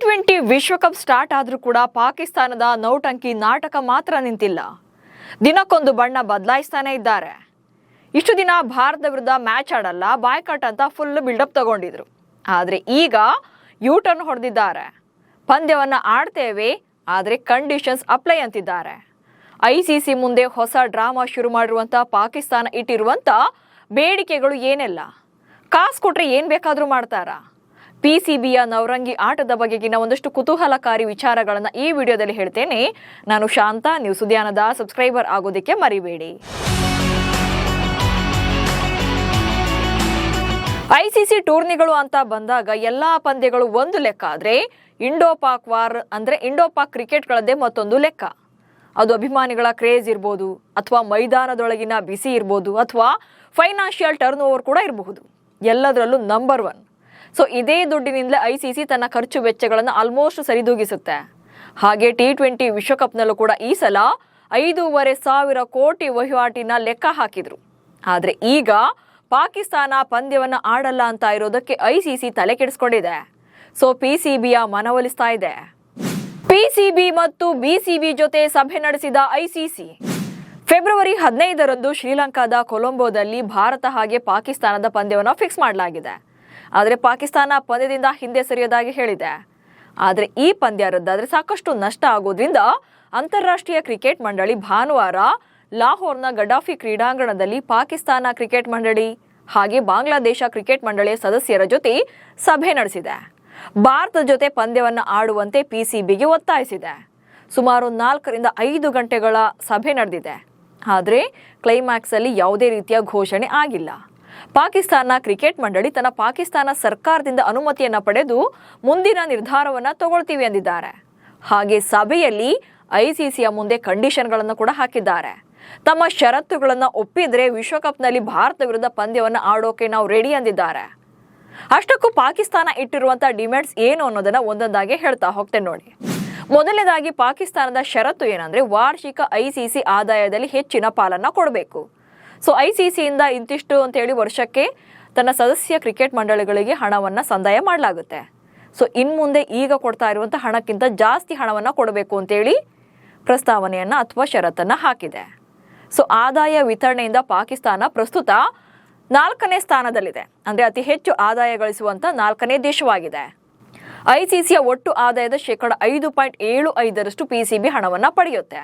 T20 ವಿಶ್ವಕಪ್ start ಆದರೂ ಕೂಡ ಪಾಕಿಸ್ತಾನದ ನೌಟಂಕಿ ನಾಟಕ ಮಾತ್ರ ನಿಂತಿಲ್ಲ. ದಿನಕ್ಕೊಂದು ಬಣ್ಣ ಬದಲಾಯಿಸ್ತಾನೆ ಇದ್ದಾರೆ. ಇಷ್ಟು ದಿನ ಭಾರತದ ವಿರುದ್ಧ ಮ್ಯಾಚ್ ಆಡಲ್ಲ, ಬಾಯ್ಕಾಟ್ ಅಂತ ಫುಲ್ ಬಿಲ್ಡಪ್ ತಗೊಂಡಿದ್ರು. ಆದರೆ ಈಗ ಯೂ ಟರ್ನ್ ಹೊಡೆದಿದ್ದಾರೆ. ಪಂದ್ಯವನ್ನು ಆಡ್ತೇವೆ, ಆದರೆ ಕಂಡೀಷನ್ಸ್ ಅಪ್ಲೈ ಅಂತಿದ್ದಾರೆ. ICC ಮುಂದೆ ಹೊಸ ಡ್ರಾಮಾ ಶುರು ಮಾಡಿರುವಂಥ ಪಾಕಿಸ್ತಾನ ಇಟ್ಟಿರುವಂಥ ಬೇಡಿಕೆಗಳು ಏನೆಲ್ಲ? ಕಾಸು ಕೊಟ್ಟರೆ ಏನು ಬೇಕಾದರೂ ಮಾಡ್ತಾರಾ? PCBಯ ನವರಂಗಿ ಆಟದ ಬಗೆಗಿನ ಒಂದಷ್ಟು ಕುತೂಹಲಕಾರಿ ವಿಚಾರಗಳನ್ನು ಈ ವಿಡಿಯೋದಲ್ಲಿ ಹೇಳ್ತೇನೆ. ನಾನು ಶಾಂತ, ನೀವು ಸುದ್ಯಾನದ ಸಬ್ಸ್ಕ್ರೈಬರ್ ಆಗೋದಕ್ಕೆ ಮರಿಬೇಡಿ. ICC ಟೂರ್ನಿಗಳು ಅಂತ ಬಂದಾಗ ಎಲ್ಲಾ ಪಂದ್ಯಗಳು ಒಂದು ಲೆಕ್ಕ ಆದ್ರೆ, ಇಂಡೋ ಪಾಕ್ ವಾರ್ ಅಂದ್ರೆ ಇಂಡೋ ಪಾಕ್ ಕ್ರಿಕೆಟ್ಗಳದ್ದೇ ಮತ್ತೊಂದು ಲೆಕ್ಕ. ಅದು ಅಭಿಮಾನಿಗಳ ಕ್ರೇಜ್ ಇರ್ಬೋದು, ಅಥವಾ ಮೈದಾನದೊಳಗಿನ ಬಿಸಿ ಇರ್ಬೋದು, ಅಥವಾ ಫೈನಾನ್ಷಿಯಲ್ ಟರ್ನ್ ಓವರ್ ಕೂಡ ಇರಬಹುದು. ಎಲ್ಲದರಲ್ಲೂ ನಂಬರ್ 1. ಸೊ ಇದೇ ದುಡ್ಡಿನಿಂದಲೇ ICC ತನ್ನ ಖರ್ಚು ವೆಚ್ಚಗಳನ್ನು ಆಲ್ಮೋಸ್ಟ್ ಸರಿದೂಗಿಸುತ್ತೆ. ಹಾಗೆ T20 ವಿಶ್ವಕಪ್ನಲ್ಲೂ ಕೂಡ ಈ ಸಲ 5,500 ಕೋಟಿ ವಹಿವಾಟಿನ ಲೆಕ್ಕ ಹಾಕಿದ್ರು. ಆದರೆ ಈಗ ಪಾಕಿಸ್ತಾನ ಪಂದ್ಯವನ್ನು ಆಡಲ್ಲ ಅಂತ ಇರೋದಕ್ಕೆ ICC ತಲೆ ಕೆಡಿಸ್ಕೊಂಡಿದೆ. ಸೊ PCBಯ ಮನವೊಲಿಸ್ತಾ ಇದೆ. PCB ಮತ್ತು BCB ಜೊತೆ ಸಭೆ ನಡೆಸಿದ ICC. ಫೆಬ್ರವರಿ 15ರಂದು ಶ್ರೀಲಂಕಾದ ಕೊಲಂಬೋದಲ್ಲಿ ಭಾರತ ಹಾಗೆ ಪಾಕಿಸ್ತಾನದ ಪಂದ್ಯವನ್ನು ಫಿಕ್ಸ್ ಮಾಡಲಾಗಿದೆ. ಆದರೆ ಪಾಕಿಸ್ತಾನ ಪಂದ್ಯದಿಂದ ಹಿಂದೆ ಸರಿಯೋದಾಗಿ ಹೇಳಿದೆ. ಆದರೆ ಈ ಪಂದ್ಯ ರದ್ದಾದರೆ ಸಾಕಷ್ಟು ನಷ್ಟ ಆಗೋದ್ರಿಂದ ಅಂತಾರಾಷ್ಟ್ರೀಯ ಕ್ರಿಕೆಟ್ ಮಂಡಳಿ ಭಾನುವಾರ ಲಾಹೋರ್ನ ಗಡ್ಡಾಫಿ ಕ್ರೀಡಾಂಗಣದಲ್ಲಿ ಪಾಕಿಸ್ತಾನ ಕ್ರಿಕೆಟ್ ಮಂಡಳಿ ಹಾಗೆ ಬಾಂಗ್ಲಾದೇಶ ಕ್ರಿಕೆಟ್ ಮಂಡಳಿಯ ಸದಸ್ಯರ ಜೊತೆ ಸಭೆ ನಡೆಸಿದೆ. ಭಾರತದ ಜೊತೆ ಪಂದ್ಯವನ್ನು ಆಡುವಂತೆ PCBಗೆ ಒತ್ತಾಯಿಸಿದೆ. ಸುಮಾರು 4ರಿಂದ 5 ಗಂಟೆಗಳ ಸಭೆ ನಡೆದಿದೆ. ಆದರೆ ಕ್ಲೈಮ್ಯಾಕ್ಸ್ ಅಲ್ಲಿ ಯಾವುದೇ ರೀತಿಯ ಘೋಷಣೆ ಆಗಿಲ್ಲ. ಪಾಕಿಸ್ತಾನ ಕ್ರಿಕೆಟ್ ಮಂಡಳಿ ತನ್ನ ಪಾಕಿಸ್ತಾನ ಸರ್ಕಾರದಿಂದ ಅನುಮತಿಯನ್ನು ಪಡೆದು ಮುಂದಿನ ನಿರ್ಧಾರವನ್ನು ತಗೊಳ್ತೀವಿ ಎಂದಿದ್ದಾರೆ. ಹಾಗೆ ಸಭೆಯಲ್ಲಿ ICCಯ ಮುಂದೆ ಕಂಡೀಷನ್ಗಳನ್ನು ಕೂಡ ಹಾಕಿದ್ದಾರೆ. ತಮ್ಮ ಷರತ್ತುಗಳನ್ನು ಒಪ್ಪಿದ್ರೆ ವಿಶ್ವಕಪ್ನಲ್ಲಿ ಭಾರತ ವಿರುದ್ಧ ಪಂದ್ಯವನ್ನು ಆಡೋಕೆ ನಾವು ರೆಡಿ ಎಂದಿದ್ದಾರೆ. ಅಷ್ಟಕ್ಕೂ ಪಾಕಿಸ್ತಾನ ಇಟ್ಟಿರುವಂತಹ ಡಿಮ್ಯಾಂಡ್ಸ್ ಏನು ಅನ್ನೋದನ್ನ ಒಂದೊಂದಾಗಿ ಹೇಳ್ತಾ ಹೋಗ್ತೇನೆ ನೋಡಿ. ಮೊದಲನೇದಾಗಿ ಪಾಕಿಸ್ತಾನದ ಷರತ್ತು ಏನಂದ್ರೆ, ವಾರ್ಷಿಕ ICC ಆದಾಯದಲ್ಲಿ ಹೆಚ್ಚಿನ ಪಾಲನ್ನ ಕೊಡಬೇಕು. ಸೊ ICCಯಿಂದ ಇಂತಿಷ್ಟು ಅಂತೇಳಿ ವರ್ಷಕ್ಕೆ ತನ್ನ ಸದಸ್ಯ ಕ್ರಿಕೆಟ್ ಮಂಡಳಿಗಳಿಗೆ ಹಣವನ್ನು ಸಂದಾಯ ಮಾಡಲಾಗುತ್ತೆ. ಸೊ ಇನ್ಮುಂದೆ ಈಗ ಕೊಡ್ತಾ ಇರುವಂಥ ಹಣಕ್ಕಿಂತ ಜಾಸ್ತಿ ಹಣವನ್ನು ಕೊಡಬೇಕು ಅಂತೇಳಿ ಪ್ರಸ್ತಾವನೆಯನ್ನು ಅಥವಾ ಷರತ್ತನ್ನು ಹಾಕಿದೆ. ಸೊ ಆದಾಯ ವಿತರಣೆಯಿಂದ ಪಾಕಿಸ್ತಾನ ಪ್ರಸ್ತುತ 4ನೇ ಸ್ಥಾನದಲ್ಲಿದೆ. ಅಂದರೆ ಅತಿ ಹೆಚ್ಚು ಆದಾಯ ಗಳಿಸುವಂಥ 4ನೇ ದೇಶವಾಗಿದೆ. ICCಯ ಒಟ್ಟು ಆದಾಯದ 5.75% PCB ಹಣವನ್ನು ಪಡೆಯುತ್ತೆ.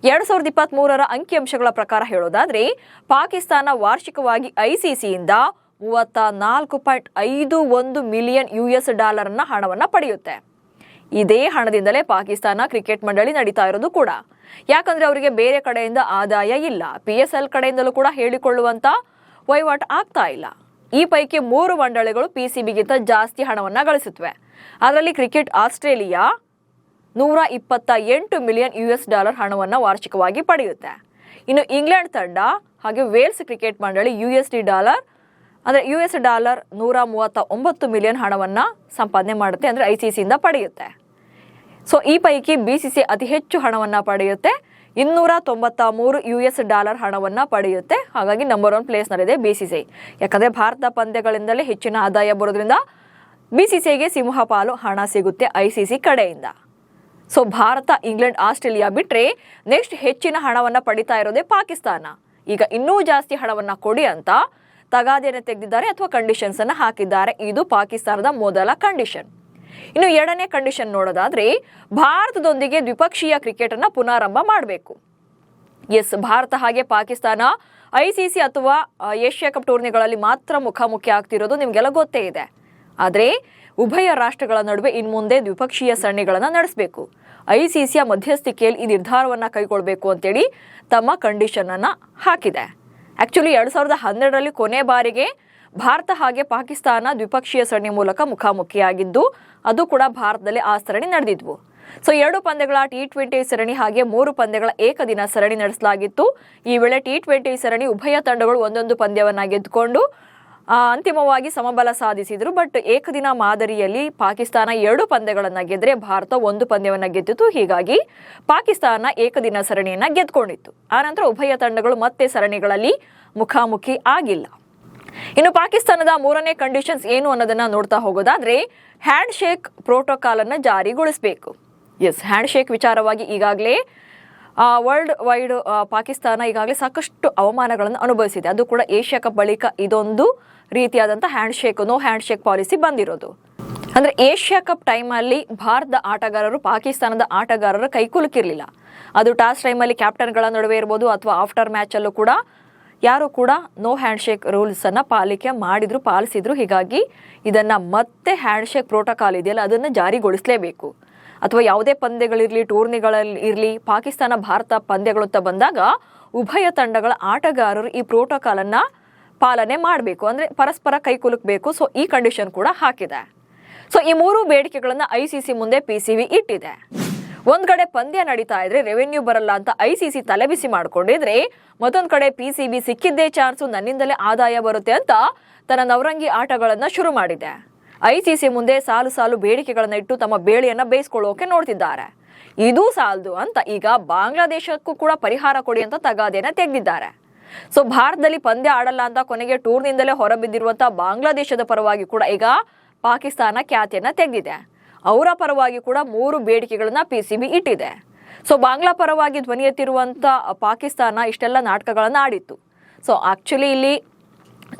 2023ರ ಅಂಕಿಅಂಶಗಳ ಪ್ರಕಾರ ಹೇಳೋದಾದ್ರೆ ಪಾಕಿಸ್ತಾನ ವಾರ್ಷಿಕವಾಗಿ ICCಯಿಂದ $34.51 ಮಿಲಿಯನ್ ಹಣವನ್ನು ಪಡೆಯುತ್ತೆ. ಇದೇ ಹಣದಿಂದಲೇ ಪಾಕಿಸ್ತಾನ ಕ್ರಿಕೆಟ್ ಮಂಡಳಿ ನಡೀತಾ ಇರೋದು ಕೂಡ. ಯಾಕಂದ್ರೆ ಅವರಿಗೆ ಬೇರೆ ಕಡೆಯಿಂದ ಆದಾಯ ಇಲ್ಲ. PSL ಕಡೆಯಿಂದಲೂ ಕೂಡ ಹೇಳಿಕೊಳ್ಳುವಂತ ವಹಿವಾಟು ಆಗ್ತಾ ಇಲ್ಲ. ಈ ಪೈಕಿ 3 ಮಂಡಳಿಗಳು PCBಗಿಂತ ಜಾಸ್ತಿ ಹಣವನ್ನು ಗಳಿಸುತ್ತವೆ. ಅದರಲ್ಲಿ ಕ್ರಿಕೆಟ್ ಆಸ್ಟ್ರೇಲಿಯಾ $128 ಮಿಲಿಯನ್ ಹಣವನ್ನು ವಾರ್ಷಿಕವಾಗಿ ಪಡೆಯುತ್ತೆ. ಇನ್ನು ಇಂಗ್ಲೆಂಡ್ ತಂಡ ಹಾಗೆ ವೇಲ್ಸ್ ಕ್ರಿಕೆಟ್ ಮಂಡಳಿ US ಡಾಲರ್ $139 ಮಿಲಿಯನ್ ಹಣವನ್ನು ಸಂಪಾದನೆ ಮಾಡುತ್ತೆ, ಅಂದರೆ ICCಯಿಂದ ಪಡೆಯುತ್ತೆ. ಸೊ ಈ ಪೈಕಿ BCC ಅತಿ ಹೆಚ್ಚು ಹಣವನ್ನು ಪಡೆಯುತ್ತೆ, $293 ಹಣವನ್ನು ಪಡೆಯುತ್ತೆ. ಹಾಗಾಗಿ ನಂಬರ್ 1 ಪ್ಲೇಸ್ನಲ್ಲಿದೆ BCC. ಯಾಕಂದರೆ ಭಾರತ ಪಂದ್ಯಗಳಿಂದಲೇ ಹೆಚ್ಚಿನ ಆದಾಯ ಬರೋದ್ರಿಂದ BCCಗೆ ಸಿಂಹಪಾಲು ಹಣ ಸಿಗುತ್ತೆ ICC ಕಡೆಯಿಂದ. ಸೊ ಭಾರತ, ಇಂಗ್ಲೆಂಡ್, ಆಸ್ಟ್ರೇಲಿಯಾ ಬಿಟ್ಟರೆ ನೆಕ್ಸ್ಟ್ ಹೆಚ್ಚಿನ ಹಣವನ್ನು ಪಡಿತಾ ಇರೋದೇ ಪಾಕಿಸ್ತಾನ. ಈಗ ಇನ್ನೂ ಜಾಸ್ತಿ ಹಣವನ್ನು ಕೊಡಿ ಅಂತ ತಗಾದೆಯನ್ನು ತೆಗೆದಿದ್ದಾರೆ ಅಥವಾ ಕಂಡೀಷನ್ಸ್ ಅನ್ನು ಹಾಕಿದ್ದಾರೆ. ಇದು ಪಾಕಿಸ್ತಾನದ ಮೊದಲ ಕಂಡೀಷನ್. ಇನ್ನು 2ನೇ ಕಂಡೀಷನ್ ನೋಡೋದಾದ್ರೆ, ಭಾರತದೊಂದಿಗೆ ದ್ವಿಪಕ್ಷೀಯ ಕ್ರಿಕೆಟ್ ಅನ್ನ ಪುನಾರಂಭ ಮಾಡಬೇಕು. ಎಸ್, ಭಾರತ ಹಾಗೆ ಪಾಕಿಸ್ತಾನ ICC ಅಥವಾ ಏಷ್ಯಾ ಕಪ್ ಟೂರ್ನಿಗಳಲ್ಲಿ ಮಾತ್ರ ಮುಖಾಮುಖಿ ಆಗ್ತಿರೋದು ನಿಮ್ಗೆಲ್ಲ ಗೊತ್ತೇ ಇದೆ. ಆದರೆ ಉಭಯ ರಾಷ್ಟ್ರಗಳ ನಡುವೆ ಇನ್ಮುಂದೆ ದ್ವಿಪಕ್ಷೀಯ ಸರಣಿಗಳನ್ನು ನಡೆಸಬೇಕು. ICCಯ ಮಧ್ಯಸ್ಥಿಕೆಯಲ್ಲಿ ಈ ನಿರ್ಧಾರವನ್ನು ಕೈಗೊಳ್ಳಬೇಕು ಅಂತೇಳಿ ತಮ್ಮ ಕಂಡೀಷನ್ ಅನ್ನ ಹಾಕಿದೆ. ಆಕ್ಚುಲಿ 2012ರಲ್ಲಿ ಕೊನೆ ಬಾರಿಗೆ ಭಾರತ ಹಾಗೆ ಪಾಕಿಸ್ತಾನ ದ್ವಿಪಕ್ಷೀಯ ಸರಣಿ ಮೂಲಕ ಮುಖಾಮುಖಿಯಾಗಿದ್ದು, ಅದು ಕೂಡ ಭಾರತದಲ್ಲಿ ಆ ಸರಣಿ ನಡೆದಿದ್ವು. ಸೊ 2 ಪಂದ್ಯಗಳ T20 ಸರಣಿ ಹಾಗೆ 3 ಪಂದ್ಯಗಳ ಏಕದಿನ ಸರಣಿ ನಡೆಸಲಾಗಿತ್ತು. ಈ ವೇಳೆ T20 ಸರಣಿ ಉಭಯ ತಂಡಗಳು ಒಂದೊಂದು ಪಂದ್ಯವನ್ನ ಗೆದ್ದುಕೊಂಡು ಅಂತಿಮವಾಗಿ ಸಮಬಲ ಸಾಧಿಸಿದ್ರು. ಬಟ್ ಏಕದಿನ ಮಾದರಿಯಲ್ಲಿ ಪಾಕಿಸ್ತಾನ 2 ಪಂದ್ಯಗಳನ್ನು ಗೆದ್ರೆ ಭಾರತ 1 ಪಂದ್ಯವನ್ನು ಗೆದ್ದಿತ್ತು. ಹೀಗಾಗಿ ಪಾಕಿಸ್ತಾನ ಏಕದಿನ ಸರಣಿಯನ್ನ ಗೆದ್ದುಕೊಂಡಿತ್ತು. ಆನಂತರ ಉಭಯ ತಂಡಗಳು ಮತ್ತೆ ಸರಣಿಗಳಲ್ಲಿ ಮುಖಾಮುಖಿ ಆಗಿಲ್ಲ. ಇನ್ನು ಪಾಕಿಸ್ತಾನದ 3ನೇ ಕಂಡೀಷನ್ಸ್ ಏನು ಅನ್ನೋದನ್ನ ನೋಡ್ತಾ ಹೋಗೋದಾದ್ರೆ, ಹ್ಯಾಂಡ್ ಶೇಕ್ ಪ್ರೋಟೋಕಾಲ್ ಅನ್ನು ಜಾರಿಗೊಳಿಸಬೇಕು. ಎಸ್, ಹ್ಯಾಂಡ್ ಶೇಕ್ ವಿಚಾರವಾಗಿ ಈಗಾಗಲೇ ವರ್ಲ್ಡ್ ವೈಡ್ ಪಾಕಿಸ್ತಾನ ಈಗಾಗಲೇ ಸಾಕಷ್ಟು ಅವಮಾನಗಳನ್ನು ಅನುಭವಿಸಿದೆ. ಅದು ಕೂಡ ಏಷ್ಯಾ ಕಪ್ ಬಳಿಕ ಇದೊಂದು ರೀತಿಯಾದಂಥ ನೋ ಹ್ಯಾಂಡ್ ಶೇಕ್ ಪಾಲಿಸಿ ಬಂದಿರೋದು. ಅಂದರೆ ಏಷ್ಯಾ ಕಪ್ ಟೈಮಲ್ಲಿ ಭಾರತದ ಆಟಗಾರರು ಪಾಕಿಸ್ತಾನದ ಆಟಗಾರರ ಕೈಕುಲುಕಿರಲಿಲ್ಲ. ಅದು ಟಾಸ್ ಟೈಮಲ್ಲಿ ಕ್ಯಾಪ್ಟನ್ಗಳ ನಡುವೆ ಇರ್ಬೋದು ಅಥವಾ ಆಫ್ಟರ್ ಮ್ಯಾಚಲ್ಲೂ ಕೂಡ ಯಾರು ಕೂಡ ನೋ ಹ್ಯಾಂಡ್ ಶೇಕ್ ರೂಲ್ಸನ್ನು ಪಾಲಿಸಿದ್ರು. ಹೀಗಾಗಿ ಇದನ್ನು ಮತ್ತೆ ಹ್ಯಾಂಡ್ ಶೇಕ್ ಪ್ರೋಟೋಕಾಲ್ ಇದೆಯಲ್ಲ ಅದನ್ನು ಜಾರಿಗೊಳಿಸಲೇಬೇಕು. ಅಥವಾ ಯಾವುದೇ ಪಂದ್ಯಗಳಿರಲಿ, ಟೂರ್ನಿಗಳಲ್ಲಿ ಇರಲಿ, ಪಾಕಿಸ್ತಾನ ಭಾರತ ಪಂದ್ಯಗಳು ಅಂತ ಬಂದಾಗ ಉಭಯ ತಂಡಗಳ ಆಟಗಾರರು ಈ ಪ್ರೋಟೋಕಾಲನ್ನು ಪಾಲನೆ ಮಾಡಬೇಕು. ಅಂದರೆ ಪರಸ್ಪರ ಕೈಕುಲುಕಬೇಕು. ಸೊ ಈ ಕಂಡೀಷನ್ ಕೂಡ ಹಾಕಿದೆ. ಸೊ ಈ 3 ಬೇಡಿಕೆಗಳನ್ನು ICC ಮುಂದೆ PCB ಇಟ್ಟಿದೆ. ಒಂದ್ ಕಡೆ ಪಂದ್ಯ ನಡೀತಾ ಇದ್ರೆ ರೆವೆನ್ಯೂ ಬರಲ್ಲ ಅಂತ ICC ತಲೆಬಿಸಿ ಮಾಡ್ಕೊಂಡಿದ್ರೆ, ಮತ್ತೊಂದ್ ಕಡೆ PCB ಸಿಕ್ಕಿದ್ದೇ ಚಾನ್ಸು, ನನ್ನಿಂದಲೇ ಆದಾಯ ಬರುತ್ತೆ ಅಂತ ತನ್ನ ನವರಂಗಿ ಆಟಗಳನ್ನ ಶುರು ಮಾಡಿದೆ. ICC ಮುಂದೆ ಸಾಲು ಬೇಡಿಕೆಗಳನ್ನ ಇಟ್ಟು ತಮ್ಮ ಬೇಳೆಯನ್ನ ಬೇಯಿಸ್ಕೊಳ್ಳೋಕೆ ನೋಡ್ತಿದ್ದಾರೆ. ಇದೂ ಸಾಲದು ಅಂತ ಈಗ ಬಾಂಗ್ಲಾದೇಶಕ್ಕೂ ಕೂಡ ಪರಿಹಾರ ಕೊಡಿ ಅಂತ ತಗಾದೆನ ತೆಗೆದಿದ್ದಾರೆ. ಸೊ ಭಾರತದಲ್ಲಿ ಪಂದ್ಯ ಆಡಲ್ಲ ಅಂತ ಕೊನೆಗೆ ಟೂರ್ನಿಂದಲೇ ಹೊರಬಿದ್ದಿರುವಂತಹ ಬಾಂಗ್ಲಾದೇಶದ ಪರವಾಗಿ ಕೂಡ ಈಗ ಪಾಕಿಸ್ತಾನ ಖ್ಯಾತಿಯನ್ನ ತೆಗೆದಿದೆ. ಅವರ ಪರವಾಗಿ ಕೂಡ 3 ಬೇಡಿಕೆಗಳನ್ನ PCB ಇಟ್ಟಿದೆ. ಸೊ ಬಾಂಗ್ಲಾ ಪರವಾಗಿ ಧ್ವನಿ ಎತ್ತಿರುವಂತ ಪಾಕಿಸ್ತಾನ ಇಷ್ಟೆಲ್ಲ ನಾಟಕಗಳನ್ನ ಆಡಿತ್ತು. ಸೊ ಆಕ್ಚುಲಿ ಇಲ್ಲಿ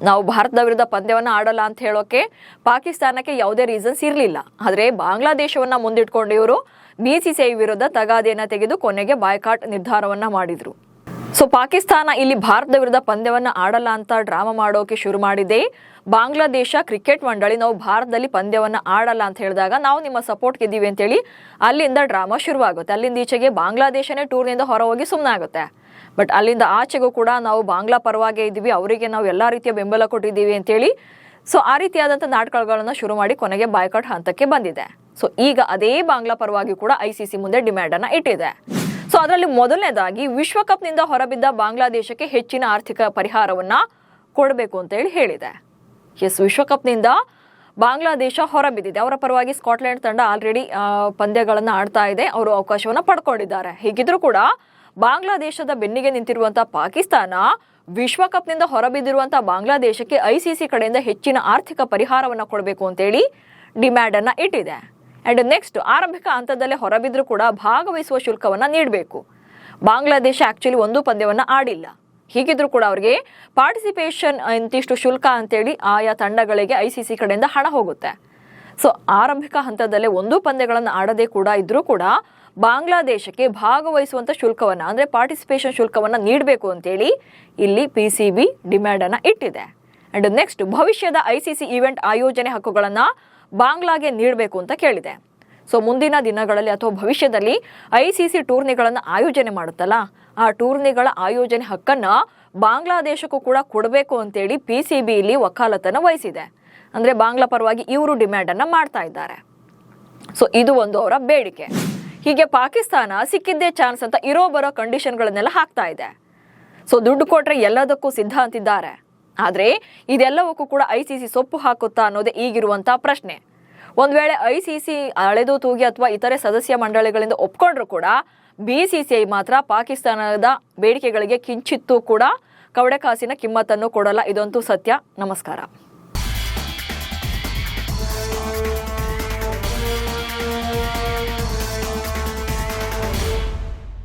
ನಾವು ಭಾರತದ ವಿರುದ್ಧ ಪಂದ್ಯವನ್ನ ಆಡಲ್ಲ ಅಂತ ಹೇಳೋಕೆ ಪಾಕಿಸ್ತಾನಕ್ಕೆ ಯಾವುದೇ ರೀಸನ್ಸ್ ಇರಲಿಲ್ಲ. ಆದರೆ ಬಾಂಗ್ಲಾದೇಶವನ್ನ ಮುಂದಿಟ್ಕೊಂಡು ಇವರು BCCI ವಿರುದ್ಧ ತಗಾದೆಯನ್ನ ತೆಗೆದು ಕೊನೆಗೆ ಬಾಯ್ಕಾಟ್ ನಿರ್ಧಾರವನ್ನ ಮಾಡಿದ್ರು. ಸೊ ಪಾಕಿಸ್ತಾನ ಇಲ್ಲಿ ಭಾರತದ ವಿರುದ್ಧ ಪಂದ್ಯವನ್ನ ಆಡಲ್ಲ ಅಂತ ಡ್ರಾಮಾ ಮಾಡೋಕೆ ಶುರು ಮಾಡಿದೆ. ಬಾಂಗ್ಲಾದೇಶ ಕ್ರಿಕೆಟ್ ಮಂಡಳಿ ನಾವು ಭಾರತದಲ್ಲಿ ಪಂದ್ಯವನ್ನ ಆಡಲ್ಲ ಅಂತ ಹೇಳಿದಾಗ ನಾವು ನಿಮ್ಮ ಸಪೋರ್ಟ್ಗೆ ಇದ್ದೀವಿ ಅಂತೇಳಿ ಅಲ್ಲಿಂದ ಡ್ರಾಮಾ ಶುರುವಾಗುತ್ತೆ. ಅಲ್ಲಿಂದ ಈಚೆಗೆ ಬಾಂಗ್ಲಾದೇಶನೇ ಟೂರ್ನಿಂದ ಹೊರ ಹೋಗಿ ಸುಮ್ಮನಾಗುತ್ತೆ. ಬಟ್ ಅಲ್ಲಿಂದ ಆಚೆಗೂ ಕೂಡ ನಾವು ಬಾಂಗ್ಲಾ ಪರವಾಗೇ ಇದ್ದೀವಿ, ಅವರಿಗೆ ನಾವು ಎಲ್ಲ ರೀತಿಯ ಬೆಂಬಲ ಕೊಟ್ಟಿದ್ದೀವಿ ಅಂತೇಳಿ ಸೊ ಆ ರೀತಿಯಾದಂಥ ನಾಟಕಗಳನ್ನ ಶುರು ಮಾಡಿ ಕೊನೆಗೆ ಬಾಯ್ಕಾಟ್ ಹಂತಕ್ಕೆ ಬಂದಿದೆ. ಸೊ ಈಗ ಅದೇ ಬಾಂಗ್ಲಾ ಪರವಾಗಿ ಕೂಡ ICC ಮುಂದೆ ಡಿಮ್ಯಾಂಡ್ ಅನ್ನ ಇಟ್ಟಿದೆ. ಸೊ ಅದರಲ್ಲಿ ಮೊದಲನೇದಾಗಿ ವಿಶ್ವಕಪ್ನಿಂದ ಹೊರಬಿದ್ದ ಬಾಂಗ್ಲಾದೇಶಕ್ಕೆ ಹೆಚ್ಚಿನ ಆರ್ಥಿಕ ಪರಿಹಾರವನ್ನ ಕೊಡಬೇಕು ಅಂತ ಹೇಳಿದೆ. ಎಸ್, ವಿಶ್ವಕಪ್ನಿಂದ ಬಾಂಗ್ಲಾದೇಶ ಹೊರಬಿದ್ದಿದೆ. ಅವರ ಪರವಾಗಿ ಸ್ಕಾಟ್ಲೆಂಡ್ ತಂಡ ಆಲ್ರೆಡಿ ಪಂದ್ಯಗಳನ್ನು ಆಡ್ತಾ ಇದೆ. ಅವರು ಅವಕಾಶವನ್ನ ಪಡ್ಕೊಂಡಿದ್ದಾರೆ. ಹೀಗಿದ್ರೂ ಕೂಡ ಬಾಂಗ್ಲಾದೇಶದ ಬೆನ್ನಿಗೆ ನಿಂತಿರುವಂತಹ ಪಾಕಿಸ್ತಾನ ವಿಶ್ವಕಪ್ನಿಂದ ಹೊರಬಿದ್ದಿರುವಂತಹ ಬಾಂಗ್ಲಾದೇಶಕ್ಕೆ ICC ಕಡೆಯಿಂದ ಹೆಚ್ಚಿನ ಆರ್ಥಿಕ ಪರಿಹಾರವನ್ನ ಕೊಡಬೇಕು ಅಂತೇಳಿ ಡಿಮ್ಯಾಂಡ್ ಅನ್ನ ಇಟ್ಟಿದೆ. ಅಂಡ್ ನೆಕ್ಸ್ಟ್, ಆರಂಭಿಕ ಹಂತದಲ್ಲೇ ಹೊರಬಿದ್ರೂ ಕೂಡ ಭಾಗವಹಿಸುವ ಶುಲ್ಕವನ್ನ ನೀಡಬೇಕು. ಬಾಂಗ್ಲಾದೇಶ ಆಕ್ಚುಲಿ ಒಂದು ಪಂದ್ಯವನ್ನ ಆಡಿಲ್ಲ. ಹೀಗಿದ್ರೂ ಕೂಡ ಅವರಿಗೆ ಪಾರ್ಟಿಸಿಪೇಷನ್ ಇಂತಿಷ್ಟು ಶುಲ್ಕ ಅಂತೇಳಿ ಆಯಾ ತಂಡಗಳಿಗೆ ICC ಕಡೆಯಿಂದ ಹಣ ಹೋಗುತ್ತೆ. ಸೊ ಆರಂಭಿಕ ಹಂತದಲ್ಲೇ ಒಂದು ಪಂದ್ಯಗಳನ್ನು ಆಡದೆ ಕೂಡ ಇದ್ರೂ ಕೂಡ ಬಾಂಗ್ಲಾದೇಶಕ್ಕೆ ಭಾಗವಹಿಸುವಂತ ಶುಲ್ಕವನ್ನ ಅಂದ್ರೆ ಪಾರ್ಟಿಸಿಪೇಷನ್ ಶುಲ್ಕವನ್ನ ನೀಡಬೇಕು ಅಂತೇಳಿ ಇಲ್ಲಿ PCB ಡಿಮ್ಯಾಂಡ್ ಅನ್ನ ಇಟ್ಟಿದೆ. ಅಂಡ್ ನೆಕ್ಸ್ಟ್, ಭವಿಷ್ಯದ ICC ಈವೆಂಟ್ ಆಯೋಜನೆ ಹಕ್ಕುಗಳನ್ನ ಬಾಂಗ್ಲಾಗೆ ನೀಡಬೇಕು ಅಂತ ಕೇಳಿದೆ. ಸೊ ಮುಂದಿನ ದಿನಗಳಲ್ಲಿ ಅಥವಾ ಭವಿಷ್ಯದಲ್ಲಿ ICC ಟೂರ್ನಿಗಳನ್ನು ಆಯೋಜನೆ ಮಾಡುತ್ತಲ್ಲ, ಆ ಟೂರ್ನಿಗಳ ಆಯೋಜನೆ ಹಕ್ಕನ್ನ ಬಾಂಗ್ಲಾದೇಶಕ್ಕೂ ಕೂಡ ಕೊಡಬೇಕು ಅಂತೇಳಿ PCB ಇಲ್ಲಿ ವಕಾಲತನ್ನು ವಹಿಸಿದೆ. ಅಂದ್ರೆ ಬಾಂಗ್ಲಾ ಪರವಾಗಿ ಇವರು ಡಿಮ್ಯಾಂಡ್ ಅನ್ನ ಮಾಡ್ತಾ ಇದ್ದಾರೆ. ಸೊ ಇದು ಒಂದು ಅವರ ಬೇಡಿಕೆ. ಹೀಗೆ ಪಾಕಿಸ್ತಾನ ಸಿಕ್ಕಿದ್ದೇ ಚಾನ್ಸ್ ಅಂತ ಬರೋ ಕಂಡೀಷನ್ಗಳನ್ನೆಲ್ಲ ಹಾಕ್ತಾ ಇದೆ. ಸೊ ದುಡ್ಡು ಕೊಟ್ರೆ ಎಲ್ಲದಕ್ಕೂ ಸಿದ್ಧ ಅಂತಿದ್ದಾರೆ. ಆದ್ರೆ ಇದೆಲ್ಲವಕ್ಕೂ ಕೂಡ ICC ಸೊಪ್ಪು ಹಾಕುತ್ತಾ ಅನ್ನೋದೇ ಈಗಿರುವಂತಹ ಪ್ರಶ್ನೆ. ಒಂದ್ ವೇಳೆ ICC ಅಳೆದು ತೂಗಿ ಅಥವಾ ಇತರೆ ಸದಸ್ಯ ಮಂಡಳಿಗಳಿಂದ ಒಪ್ಕೊಂಡ್ರು ಕೂಡ BCCI ಮಾತ್ರ ಪಾಕಿಸ್ತಾನದ ಬೇಡಿಕೆಗಳಿಗೆ ಕಿಂಚಿತ್ತೂ ಕೂಡ ಕವಡೆ ಕಾಸಿನ ಕಿಮ್ಮತ್ತನ್ನು ಕೊಡಲ್ಲ. ಇದಂತೂ ಸತ್ಯ. ನಮಸ್ಕಾರ.